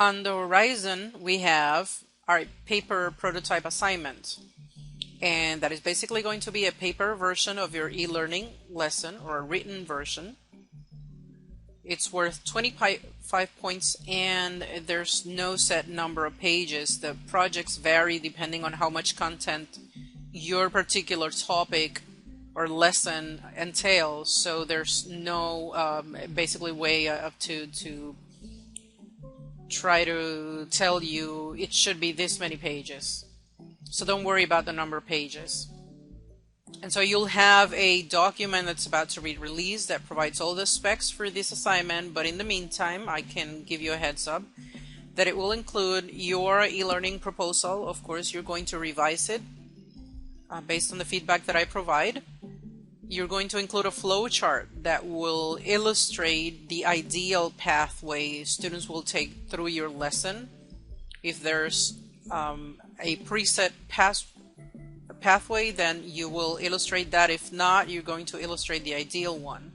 On the horizon, we have our paper prototype assignment. And that is basically going to be a paper version of your e-learning lesson, or a written version. It's worth 25 points, and there's no set number of pages. The projects vary depending on how much content your particular topic or lesson entails. So there's no basically way up to try to tell you it should be this many pages. So don't worry about the number of pages. And so you'll have a document that's about to be released that provides all the specs for this assignment, but in the meantime, I can give you a heads up that it will include your e-learning proposal. Of course, you're going to revise it based on the feedback that I provide. You're going to include a flow chart that will illustrate the ideal pathway students will take through your lesson. If there's a preset pathway, then you will illustrate that. If not, you're going to illustrate the ideal one.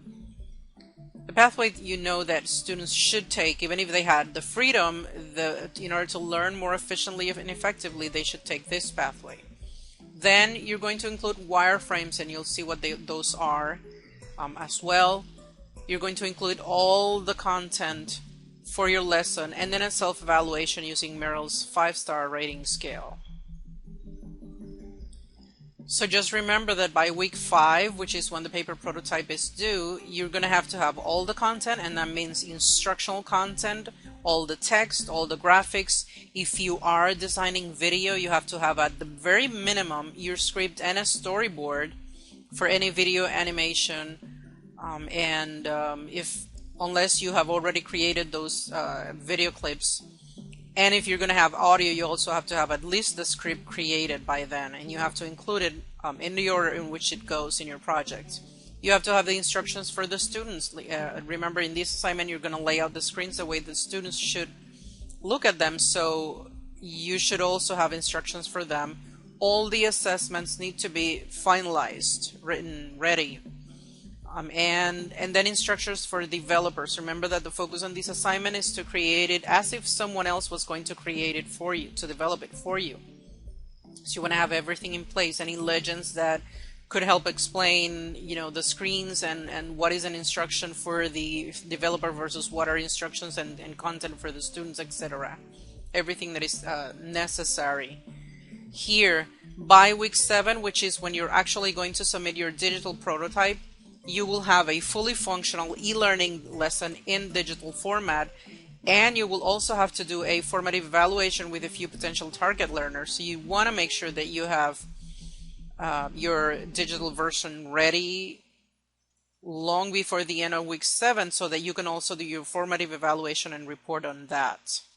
The pathway you know that students should take, even if they had the freedom, in order to learn more efficiently and effectively, they should take this pathway. Then you're going to include wireframes, and you'll see what those are as well. You're going to include all the content for your lesson, and then a self-evaluation using Merrill's 5-star rating scale. So just remember that by week 5, which is when the paper prototype is due, you're going to have all the content, and that means instructional content, all the text, all the graphics. If you are designing video, you have to have at the very minimum your script and a storyboard for any video animation, unless you have already created those video clips. And if you're going to have audio, you also have to have at least the script created by then, and you have to include it in the order in which it goes in your project. You have to have the instructions for the students. Remember, in this assignment, you're going to lay out the screens the way the students should look at them, so you should also have instructions for them. All the assessments need to be finalized, written, ready. And then instructions for developers. Remember that the focus on this assignment is to create it as if someone else was going to create it for you, to develop it for you. So you want to have everything in place, any legends that could help explain, the screens and what is an instruction for the developer versus what are instructions and content for the students, etc. Everything that is necessary. Here, by week 7, which is when you're actually going to submit your digital prototype, you will have a fully functional e-learning lesson in digital format, and you will also have to do a formative evaluation with a few potential target learners. So you want to make sure that you have your digital version ready long before the end of week 7, so that you can also do your formative evaluation and report on that.